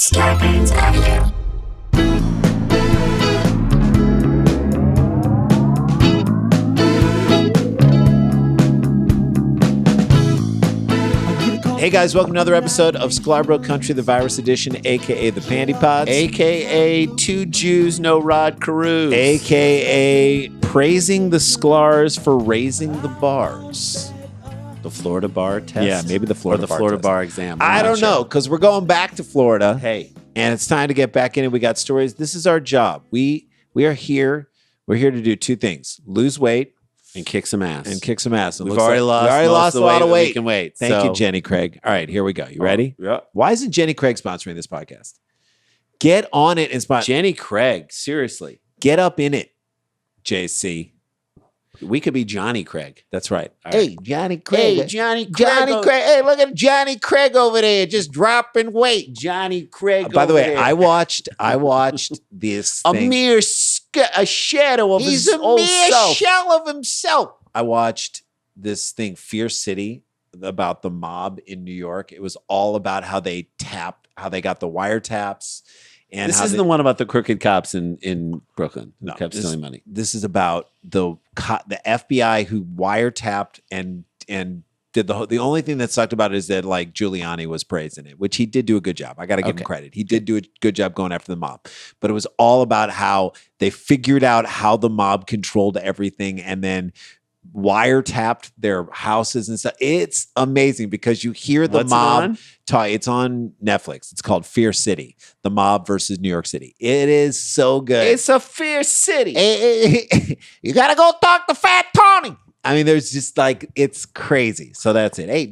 Scarpins Avenue. Hey guys, welcome to another episode of Sklarbro Country, the Virus Edition, a.k.a. the Panty Pods. A.K.A. Two Jews, No Rod Carews. A.k.a. praising the Sklars for raising the bars. The Florida bar test? Yeah, maybe the Florida or the bar Florida test. bar exam. I don't know, because we're going back to Florida. Hey. And it's time to get back in it. We got stories. This is our job. We are here. We're here to do two things. Lose weight. And kick some ass. And kick some ass. We've already lost a lot of weight. We can wait. Thank you, Jenny Craig. All right, here we go. You ready? Yeah. Why isn't Jenny Craig sponsoring this podcast? Get on it and sponsor. Jenny Craig, seriously. Get up in it, JC. We could be Johnny Craig. That's right. All Hey, right. Johnny Craig. Hey, Johnny Craig. Johnny Craig. Hey, look at Johnny Craig over there, just dropping weight. Johnny Craig. By the way, over there. I watched this a thing. mere a shadow of He's his a old mere self. shell of himself. I watched this thing, Fear City, about the mob in New York. It was all about how they got the wiretaps. And This isn't the one about the crooked cops in Brooklyn who No, kept stealing money. This is about the FBI who wiretapped and did the only thing that sucked about it is that like Giuliani was praising it, which he did do a good job. I got to give him credit. He did do a good job going after the mob, but it was all about how they figured out how the mob controlled everything and then wiretapped their houses and stuff. It's amazing because you hear the What's mob it on? talk. It's on Netflix. It's called Fear City, the mob versus New York City. It is so good. It's a fierce city. You gotta go talk to Fat Tony. I mean, there's just like, it's crazy. So that's it. Hey,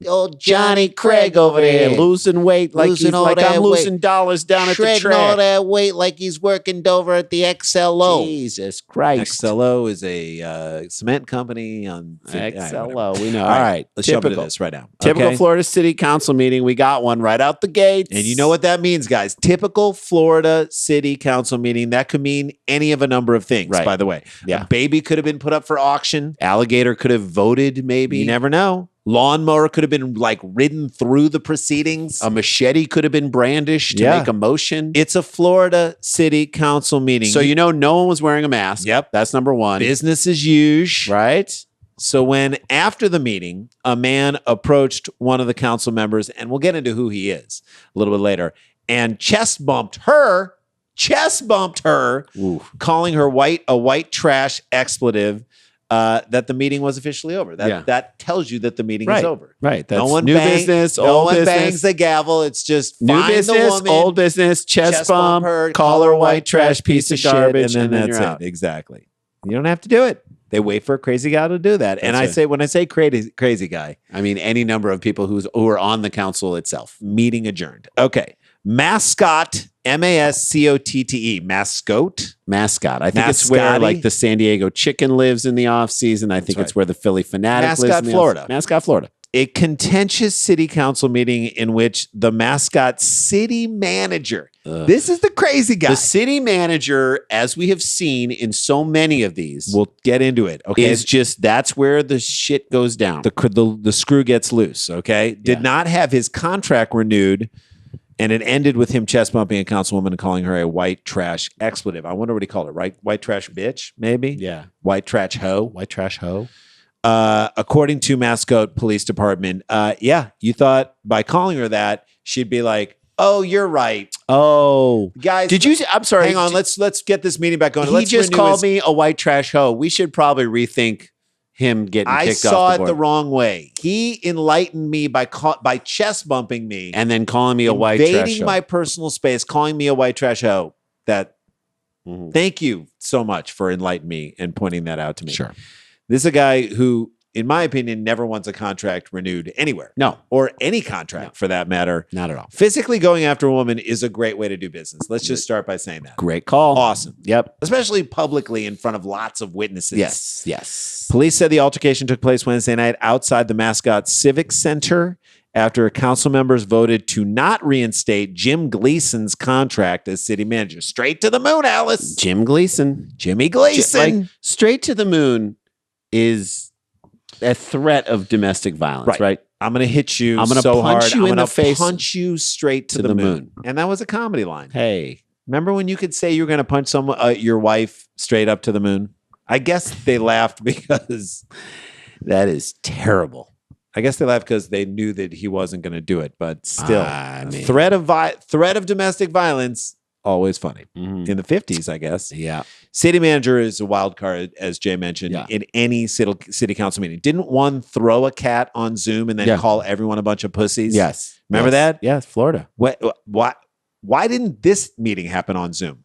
old Johnny Craig over there. losing weight like Losing he's all like that I'm losing weight. dollars down at the Shredding all track. that weight like he's working over at the XLO. Jesus Christ. XLO is a cement company on XLO, we know. All right, let's jump into Typical. this right now. Typical Okay? Florida City Council meeting. We got one right out the gates. And you know what that means, guys. Typical Florida City Council meeting. That could mean any of a number of things, Right. by the way. Yeah. A baby could have been put up for auction. Alligator could have voted, maybe. You never know. Lawnmower could have been like ridden through the proceedings. A machete could have been brandished to Yeah. make a motion. It's a Florida City Council meeting. So you know no one was wearing a mask. Yep. That's number one. business as usual. Right? So when after the meeting, a man approached one of the council members, and we'll get into who he is a little bit later, and chest bumped her, Ooh. calling her a white trash expletive, that the meeting was officially over. That tells you that the meeting is over. Right. That's No one new bang- business, No old one business. bangs the gavel. It's just New find business, the woman, old business, chest bump, her, call her white trash piece of garbage, and then that's you're it. out. Exactly. You don't have to do it. They wait for a crazy guy to do that. And That's right. when I say crazy guy, I mean, any number of people who are on the council itself. meeting adjourned. Okay. Mascot, MASCOTTE, mascot. Mascot. I think it's where Mascotti? like the San Diego Chicken lives in the off season. I think right. it's where the Philly Fanatic lives Mascot, in the Florida. off- Mascot, Florida. A contentious city council meeting in which the mascot city manager, this is the crazy guy. The city manager, as we have seen in so many of these, We'll get into it. Okay. is just that's where the shit goes down. the screw gets loose. Okay. Did Yeah. not have his contract renewed. And it ended with him chest bumping a councilwoman and calling her a white trash expletive. I wonder what he called her, right? White trash bitch, maybe? Yeah. White trash hoe. White trash hoe. According to Mascot Police Department, you thought by calling her that, she'd be like, oh, you're right. Oh. Guys, Did you? I'm sorry. hang on, let's get this meeting back going. He Let's just renew called his- me a white trash hoe. We should probably rethink him getting I kicked saw off it the the board. wrong way. He enlightened me by chest bumping me. And then calling me a white trash invading hoe. my personal space, calling me a white trash hoe. Mhm. Thank you so much for enlightening me and pointing that out to me. Sure. This is a guy who, in my opinion, never wants a contract renewed anywhere. No. Or any contract for that matter. Not at all. Physically going after a woman is a great way to do business. Let's just start by saying that. Great call. Awesome. Yep. Especially publicly in front of lots of witnesses. Yes. Yes. Police said the altercation took place Wednesday night outside the Mascot Civic Center after council members voted to not reinstate Jim Gleason's contract as city manager. Straight to the moon, Alice. Jim Gleason. Jimmy Gleason. Like, straight to the moon is a threat of domestic violence, Right. right? I'm going to hit you I'm gonna so punch hard. you I'm in gonna the face punch you straight to the moon. And that was a comedy line. Hey. Remember when you could say you were going to punch your wife straight up to the moon? I guess they laughed because That is terrible. I guess they laughed because they knew that he wasn't going to do it. But still, I mean, threat of domestic violence, always funny. mhm. In the 50s, I guess. Yeah. City manager is a wild card, as Jay mentioned, Yeah. in any city council meeting. Didn't one throw a cat on Zoom and then Yeah. call everyone a bunch of pussies? Yes. Remember that? Yes, Florida. Why didn't this meeting happen on Zoom?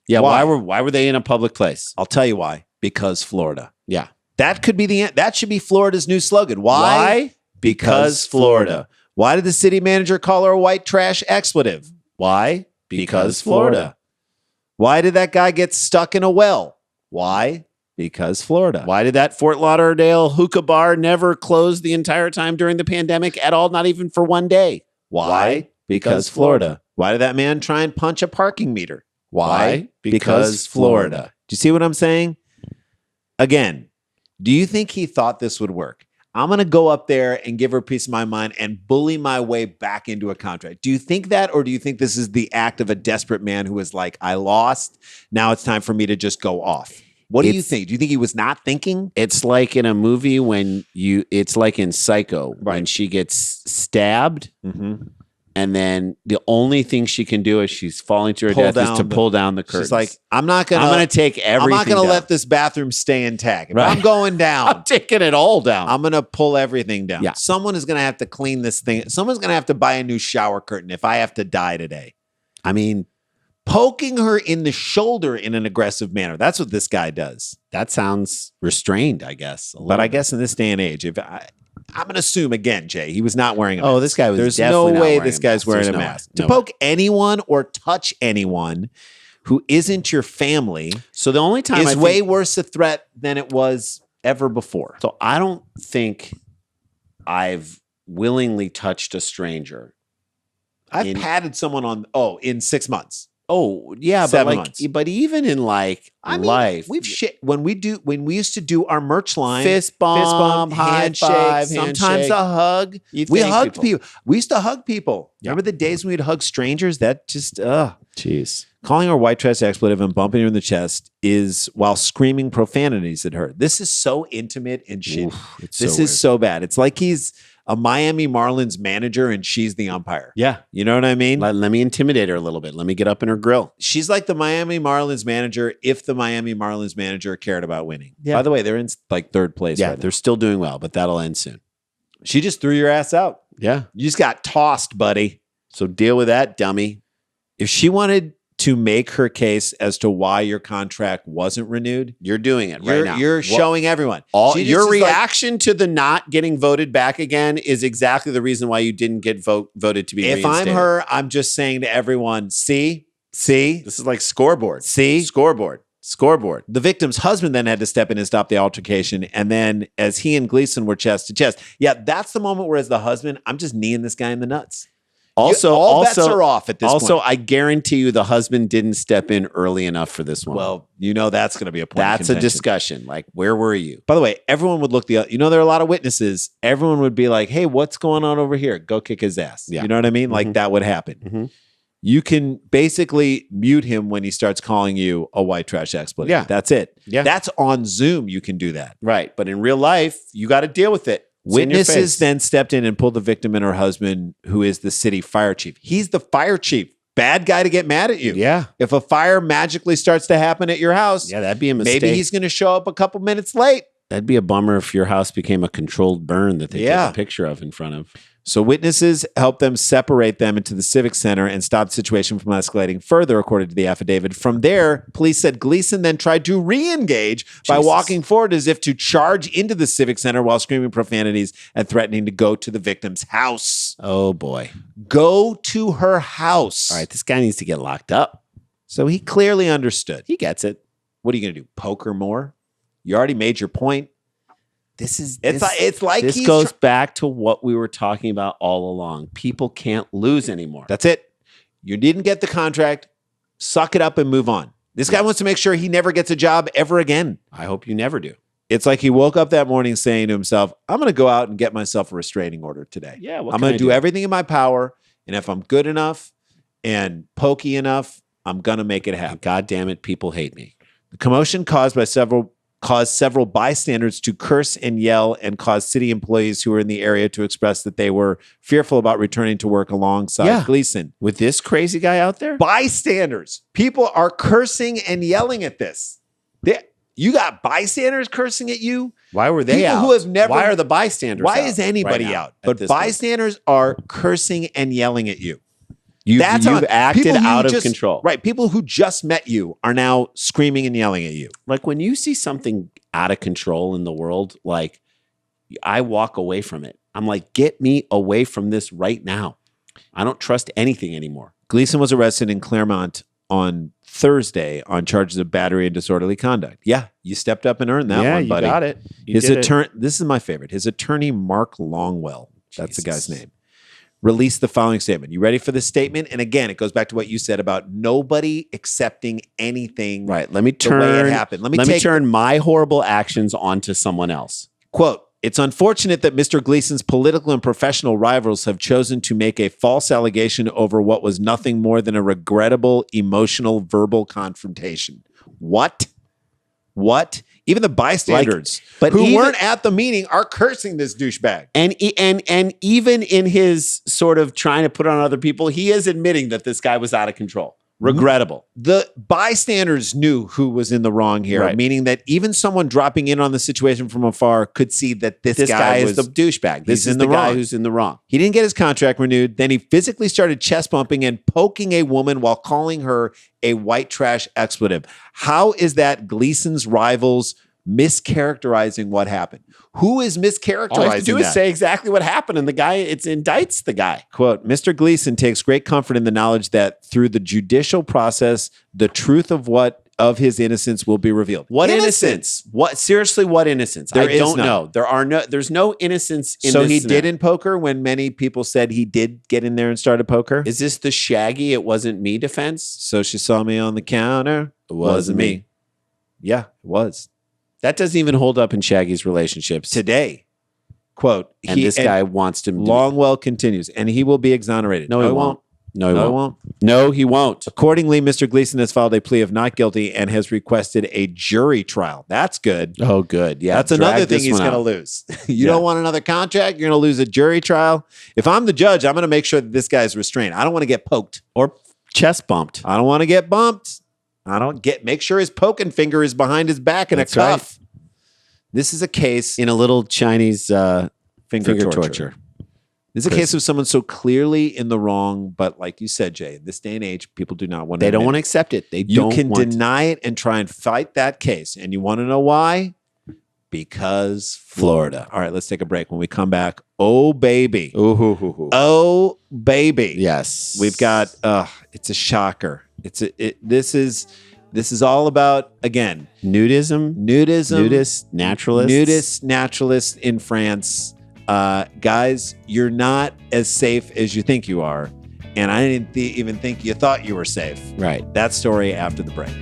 Yeah. Why? Why were they in a public place? I'll tell you why. Because Florida. Yeah. That could be that should be Florida's new slogan. Why? Because Florida. Why did the city manager call her a white trash expletive? Why? Because Florida. Why did that guy get stuck in a well? Why? Because Florida. Why did that Fort Lauderdale hookah bar never close the entire time during the pandemic at all? Not even for one day. Why? Because Florida. Why did that man try and punch a parking meter? Why? Because Florida. Do you see what I'm saying? Again, do you think he thought this would work? I'm going to go up there and give her a piece of my mind and bully my way back into a contract. Do you think that, or do you think this is the act of a desperate man who is like, I lost. Now it's time for me to just go off. What do you think? Do you think he was not thinking? It's like in a movie it's like in Psycho when Right. she gets stabbed. Mm-hmm. And then the only thing she can do as she's falling to her Pull death is down to the- pull down the curtains. She's like, I'm going to take everything I'm not going to down. let this bathroom stay intact. If Right. I'm going down, I'm taking it all down. I'm going to pull everything down. Yeah. Someone is going to have to clean this thing. Someone's going to have to buy a new shower curtain if I have to die today. I mean, Poking her in the shoulder in an aggressive manner. That's what this guy does. that sounds restrained, I guess. But I guess in this day and age, I'm going to assume again, Jay, he was not wearing a mask. Oh, this guy was There's definitely no not way wearing this a guy's mask. wearing There's a no mask. way. To No poke anyone or touch anyone who isn't your family So the only time is way worse a threat than it was ever before. So I don't think I've willingly touched a stranger. I've patted someone in 6 months. Oh, yeah, 7 months. but even in life, We've when we used to do our merch line, fist bump, high handshake, five, sometimes handshake. a hug. You We thank hugged people. We used to hug people. Yeah. Remember the days when we'd hug strangers? That just Jeez. calling her a white trash expletive and bumping her in the chest is while screaming profanities at her. This is so intimate and shitty. This is so bad. It's like he's a Miami Marlins manager and she's the umpire. Yeah. You know what I mean? Let me intimidate her a little bit. Let me get up in her grill. She's like the Miami Marlins manager if the Miami Marlins manager cared about winning. Yeah. By the way, they're in like third place Yeah, right now. they're still doing well, but that'll end soon. She just threw your ass out. Yeah. You just got tossed, buddy. So deal with that, dummy. If she wanted to make her case as to why your contract wasn't renewed, You're doing it right now. You're showing everyone. She just Your is like, reaction to the not getting voted back again is exactly the reason why you didn't get voted to be if I'm reinstated. her, I'm just saying to everyone, see. This is like scoreboard. See? Scoreboard. The victim's husband then had to step in and stop the altercation. And then as he and Gleason were chest to chest, that's the moment where as the husband, I'm just kneeing this guy in the nuts. All bets are off at this point. Also, I guarantee you the husband didn't step in early enough for this one. Well, that's going to be a point. That's of a discussion. Like, where were you? By the way, everyone would look there are a lot of witnesses. Everyone would be like, hey, what's going on over here? Go kick his ass. Yeah. You know what I mean? Like that would happen. Mhm. You can basically mute him when he starts calling you a white trash expletive. Yeah. That's it. Yeah. That's on Zoom. You can do that. Right. But in real life, you got to deal with it. It's in your Witnesses face. then stepped in and pulled the victim and her husband, who is the city fire chief. He's the fire chief. Bad guy to get mad at you. Yeah. If a fire magically starts to happen at your house, Yeah, that'd be a mistake. maybe he's going to show up a couple minutes late. That'd be a bummer if your house became a controlled burn that they Yeah. take a picture of in front of. So witnesses helped them separate them into the civic center and stop the situation from escalating further, according to the affidavit. From there, police said Gleason then tried to re-engage by Jesus. walking forward as if to charge into the civic center while screaming profanities and threatening to go to the victim's house. Oh, boy. Go to her house. All right. This guy needs to get locked up. So he clearly understood. He gets it. What are you going to do? Poke her more? You already made your point. This he's goes back to what we were talking about all along. People can't lose anymore. That's it. You didn't get the contract. Suck it up and move on. This guy wants to make sure he never gets a job ever again. I hope you never do. It's like he woke up that morning saying to himself, I'm going to go out and get myself a restraining order today. Yeah, I'm going to do everything in my power. And if I'm good enough and pokey enough, I'm going to make it happen. God damn it, people hate me. The commotion caused several bystanders to curse and yell and caused city employees who were in the area to express that they were fearful about returning to work alongside Gleason. With this crazy guy out there? Bystanders. People are cursing and yelling at this. You got bystanders cursing at you? Why were they People out? who have never. Why are the bystanders Why out is anybody right out? But bystanders are cursing and yelling at you. You've acted out of control. Right. People who just met you are now screaming and yelling at you. Like when you see something out of control in the world, like I walk away from it. I'm like, get me away from this right now. I don't trust anything anymore. Gleason was arrested in Claremont on Thursday on charges of battery and disorderly conduct. Yeah, you stepped up and earned that one, buddy. Yeah, you got it. His attorney, this is my favorite. His attorney, Mark Longwell, that's the guy's name, released the following statement. You ready for this statement? And again, it goes back to what you said about nobody accepting anything. Right. Let me turn the way it happened. Let me turn my horrible actions onto someone else. Quote, it's unfortunate that Mr. Gleason's political and professional rivals have chosen to make a false allegation over what was nothing more than a regrettable, emotional, verbal confrontation. What? Even the bystanders who weren't at the meeting are cursing this douchebag. And even in his sort of trying to put on other people, he is admitting that this guy was out of control. Regrettable. The bystanders knew who was in the wrong here, meaning that even someone dropping in on the situation from afar could see that this guy is the douchebag. This is the guy who's in the wrong. He didn't get his contract renewed. Then he physically started chest bumping and poking a woman while calling her a white trash expletive. How is that Gleason's rivals mischaracterizing what happened? Who is mischaracterizing All I have to do is say exactly what happened, and the guy, it indicts the guy. Quote, Mr. Gleason takes great comfort in the knowledge that through the judicial process, the truth of his innocence will be revealed. What innocence? What seriously? What innocence? I don't know. There's no innocence in this. So he did in poker when many people said he did get in there and started poker? Is this the Shaggy "it wasn't me" defense? So she saw me on the counter. It wasn't me. Yeah, it was. That doesn't even hold up in Shaggy's relationships today. Quote, and this guy wants to. Longwell continues, and he will be exonerated. No, he won't. No, he won't. No, he won't. Accordingly, Mr. Gleason has filed a plea of not guilty and has requested a jury trial. That's good. Oh, good. Yeah. That's another thing he's going to lose. You don't want another contract? You're going to lose a jury trial? If I'm the judge, I'm going to make sure that this guy's restrained. I don't want to get poked. Or chest bumped. I don't want to get bumped. Make sure his poking finger is behind his back in a cuff. Right. This is a case in a little Chinese finger torture. This is a case of someone so clearly in the wrong, but like you said, Jay, in this day and age, people do not want to. They don't want to accept it. You can deny it and try and fight that case. And you want to know why? Because Florida. All right, let's take a break. When we come back, oh baby. Oh baby. Yes. We've got it's a shocker. This is all about, again, nudism, naturalists in France. Guys, you're not as safe as you think you are. And I didn't even think you thought you were safe. Right. That story after the break.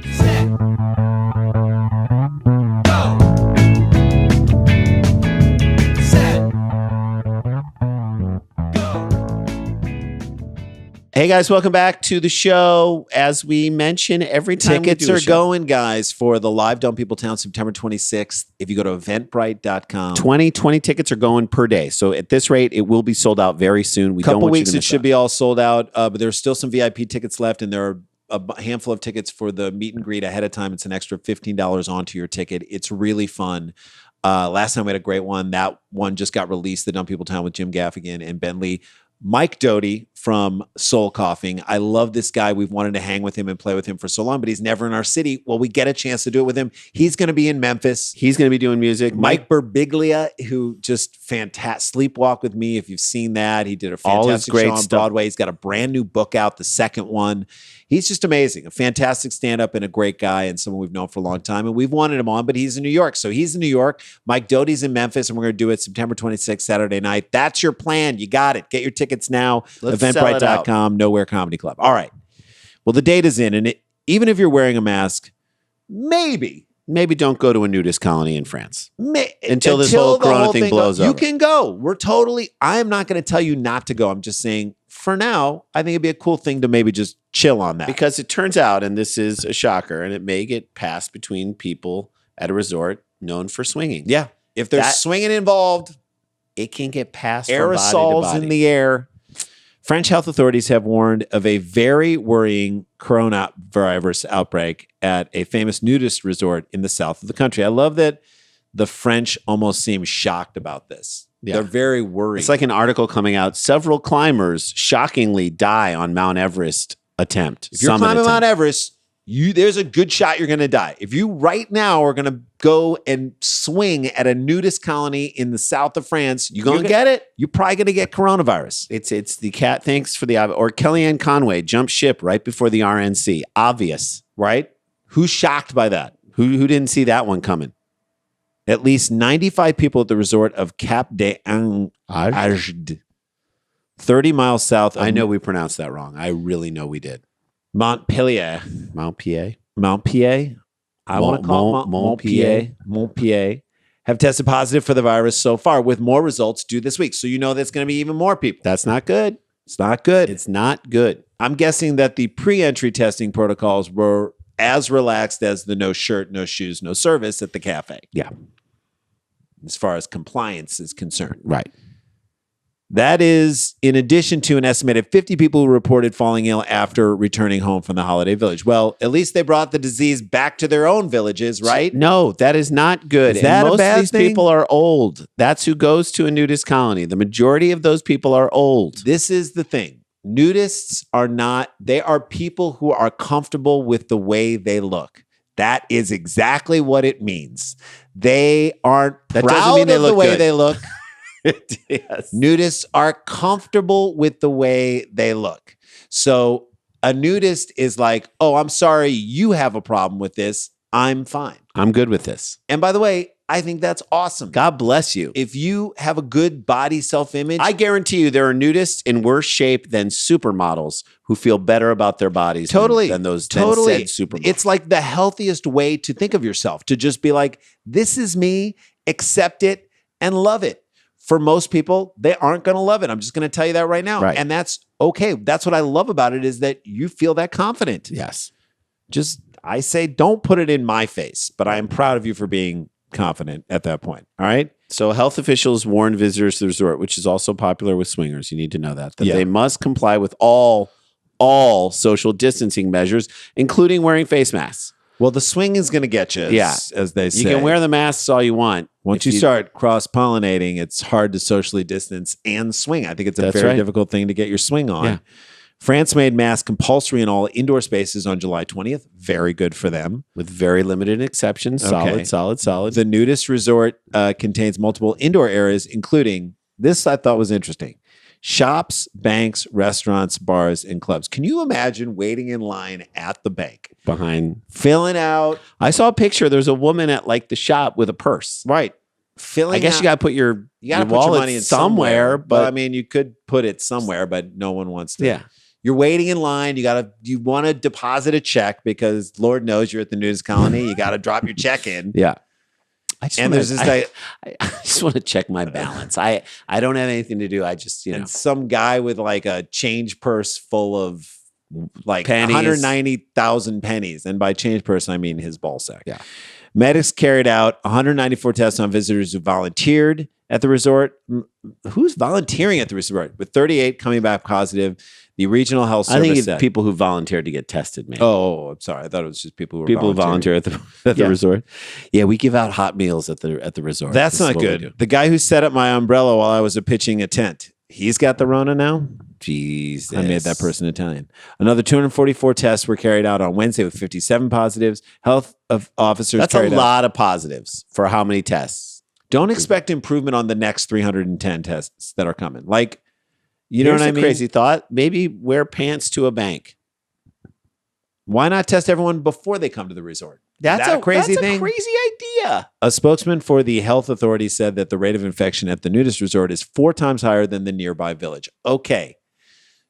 Hey guys, welcome back to the show. As we mention every time tickets are going, guys, for the live Dumb People Town September 26th. If you go to eventbrite.com, 20 tickets are going per day. So at this rate, it will be sold out very soon. We couple weeks, it should be all sold out. But there's still some VIP tickets left, and there are a handful of tickets for the meet and greet ahead of time. It's an extra $15 onto your ticket. It's really fun. Last time we had a great one. That one just got released, the Dumb People Town with Jim Gaffigan and Ben Lee. Mike Doty from Soul Coughing. I love this guy. We've wanted to hang with him and play with him for so long, but he's never in our city. Well, we get a chance to do it with him. He's going to be in Memphis. He's going to be doing music. Mike Birbiglia, who just fantastic. Sleepwalk with Me, if you've seen that. He did a fantastic show on Broadway. He's got a brand new book out, the second one. He's just amazing. A fantastic stand-up and a great guy and someone we've known for a long time. And we've wanted him on, but he's in New York. So he's in New York. Mike Doty's in Memphis, and we're going to do it September 26th, Saturday night. That's your plan. You got it. Get your tickets now. Eventbrite.com, Nowhere Comedy Club. All right. Well, the date is in, and even if you're wearing a mask, maybe maybe don't go to a nudist colony in France until this whole Corona thing blows over. You can go. I am not going to tell you not to go. I'm just saying for now, I think it'd be a cool thing to maybe just chill on that. Because it turns out, and this is a shocker, and it may get passed between people at a resort known for swinging. Yeah. If there's swinging involved, it can get passed aerosols from body to body. in the air. French health authorities have warned of a very worrying coronavirus outbreak at a famous nudist resort in the south of the country. I love that the French almost seem shocked about this. Yeah. They're very worried. It's like an article coming out. Several climbers shockingly die on Mount Everest attempt. If you're climbing Mount Everest, there's a good shot you're going to die. If you right now are going to go and swing at a nudist colony in the south of France, you're going to get it. You're probably going to get coronavirus. It's the cat. Thanks for the or Kellyanne Conway jumped ship right before the RNC. Obvious, right? Who's shocked by that? Who didn't see that one coming? At least 95 people at the resort of Cap d'Agde, 30 miles south of... I know we pronounced that wrong. I really know we did. Montpellier. I want to call it Montpellier. Have tested positive for the virus so far, with more results due this week. So you know there's going to be even more people. That's not good. It's not good. It's not good. I'm guessing that the pre-entry testing protocols were as relaxed as the no shirt, no shoes, no service at the cafe. Yeah. As far as compliance is concerned. Right. That is in addition to an estimated 50 people who reported falling ill after returning home from the holiday village. Well, at least they brought the disease back to their own villages, right? No, that is not good. Is that most a bad of these thing? people are old. That's who goes to a nudist colony. The majority of those people are old. This is the thing. Nudists are not, they are people who are comfortable with the way they look. That is exactly what it means. They aren't proud of the way they look. Yes. Nudists are comfortable with the way they look. So a nudist is like, oh, I'm sorry you have a problem with this. I'm fine. I'm good with this. And by the way, I think that's awesome. God bless you. If you have a good body self-image, I guarantee you there are nudists in worse shape than supermodels who feel better about their bodies than those said supermodels. It's like the healthiest way to think of yourself, to just be like, this is me, accept it, and love it. For most people, they aren't going to love it. I'm just going to tell you that right now. Right. And that's okay. That's what I love about it, is that you feel that confident. Yes. I say, don't put it in my face, but I am proud of you for being confident at that point. All right. So health officials warned visitors to the resort, which is also popular with swingers. You need to know that they must comply with all social distancing measures, including wearing face masks. Well, the swing is going to get you, as they say. You can wear the masks all you want. Once you start cross-pollinating, it's hard to socially distance and swing. I think it's a very difficult thing to get your swing on. Yeah. France made masks compulsory in all indoor spaces on July 20th. Very good for them. With very limited exceptions. Okay. Solid. The nudist resort contains multiple indoor areas, including, this I thought was interesting, shops, banks, restaurants, bars, and clubs. Can you imagine waiting in line at the bank? Filling out. I saw a picture. There's a woman at like the shop with a purse. Right. I guess you got to put your money in somewhere. But I mean, you could put it somewhere, but no one wants to. Yeah. You're waiting in line. You want to deposit a check because Lord knows you're at the nudist colony. You got to drop your check in. Yeah. I just want to check my balance. I don't have anything to do. I just, and some guy with like a change purse full of like pennies. 190,000 pennies. And by change purse, I mean his ball sack. Yeah. Medics carried out 194 tests on visitors who volunteered at the resort. Who's volunteering at the resort? With 38 coming back positive. The regional health service. I think it's people who volunteered to get tested, man. Oh, I'm sorry. I thought it was just people who volunteer at the resort. Yeah, we give out hot meals at the resort. That's not good. The guy who set up my umbrella while I was pitching a tent, he's got the Rona now. Jesus. I made that person Italian. Another 244 tests were carried out on Wednesday with 57 positives. Health officers. That's a lot of positives for how many tests? Don't expect improvement on the next 310 tests that are coming. Like. You know what I mean? Crazy thought. Maybe wear pants to a bank. Why not test everyone before they come to the resort? That's a crazy thing. That's a crazy idea. A spokesman for the health authority said that the rate of infection at the nudist resort is 4 times higher than the nearby village. Okay.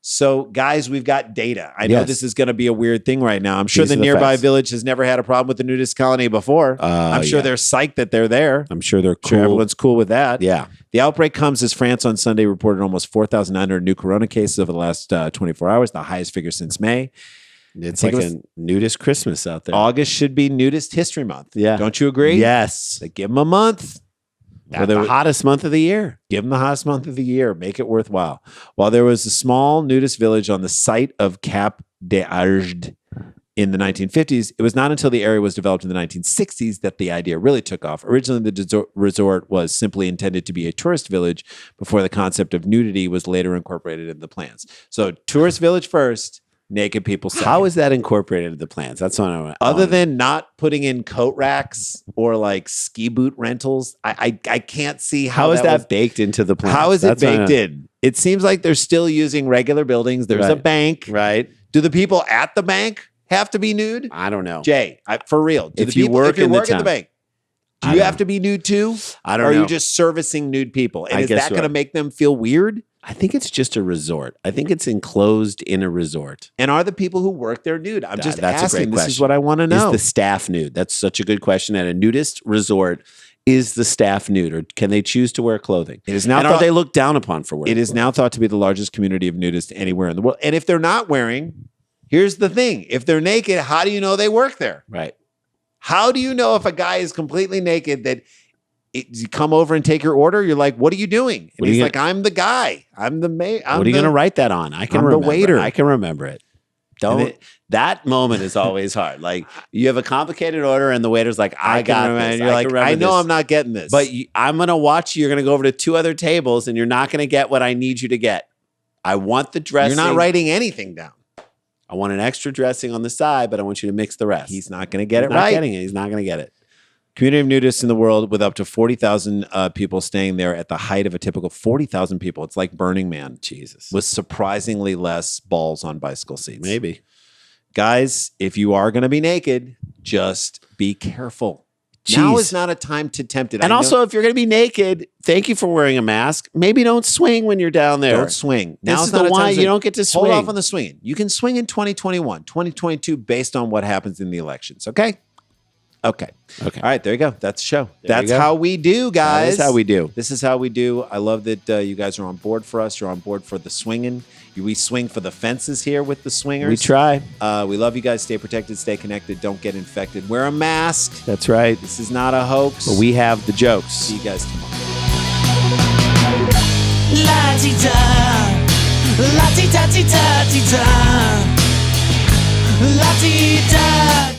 So, guys, we've got data. I know this is going to be a weird thing right now. I'm sure These the are the nearby facts. village has never had a problem with the nudist colony before. I'm sure they're psyched that they're there. I'm sure they're cool. Sure everyone's cool with that. Yeah. The outbreak comes as France on Sunday reported almost 4,900 new corona cases over the last 24 hours, the highest figure since May. It's like a nudist Christmas out there. August should be Nudist History Month. Yeah. Don't you agree? Yes. Like, give them a month. The hottest month of the year. Give them the hottest month of the year. Make it worthwhile. While there was a small nudist village on the site of Cap d'Agde in the 1950s, it was not until the area was developed in the 1960s that the idea really took off. Originally, the resort was simply intended to be a tourist village before the concept of nudity was later incorporated in the plans. So, tourist village first, naked people second. How is that incorporated into the plans? That's what I want. Other than not putting in coat racks or like ski boot rentals, I can't see how is that baked into the plans. How is it baked in? It seems like they're still using regular buildings. There's a bank. Right. Do the people at the bank have to be nude? I don't know. Jay, for real. If you work in the bank, do you have to be nude too? I don't know. Or are you just servicing nude people? And is that going to make them feel weird? I think it's just a resort. I think it's enclosed in a resort. And are the people who work there nude? I'm just that's asking. A great question. This is what I want to know. Is the staff nude? That's such a good question. At a nudist resort, is the staff nude, or can they choose to wear clothing? It is now and are they looked down upon for wearing? It is now thought to be the largest community of nudists anywhere in the world. And if they're not wearing, here's the thing: if they're naked, how do you know they work there? Right. How do you know if a guy is completely naked that? You come over and take your order. You're like, what are you doing? And he's like, I'm the guy. I'm the maid. What are you going to write that on? I can remember. The waiter. I can remember it. That moment is always hard. Like you have a complicated order and the waiter's like, I got this. And you're like, I know I'm not getting this. But I'm going to watch you. You're going to go over to 2 other tables and you're not going to get what I need you to get. I want the dressing. You're not writing anything down. I want an extra dressing on the side, but I want you to mix the rest. He's not going to get it right. right. He's not going to get it. Community of nudists in the world with up to 40,000 people staying there at the height of a typical 40,000 people. It's like Burning Man. Jesus. With surprisingly less balls on bicycle seats. Maybe. Guys, if you are going to be naked, just be careful. Jeez. Now is not a time to tempt it. And also, if you're going to be naked, thank you for wearing a mask. Maybe don't swing when you're down there. Don't swing. Now this is the one you don't get to swing. Hold off on the swinging. You can swing in 2021, 2022 based on what happens in the elections. Okay? Okay. All right. There you go. That's the show. That's how we do, guys. That is how we do. This is how we do. I love that you guys are on board for us. You're on board for the swinging. We swing for the fences here with the swingers. We try. We love you guys. Stay protected. Stay connected. Don't get infected. Wear a mask. That's right. This is not a hoax. But we have the jokes. See you guys tomorrow. La-ti-da, la-ti-da-ti-da-ti-da, la-ti-da.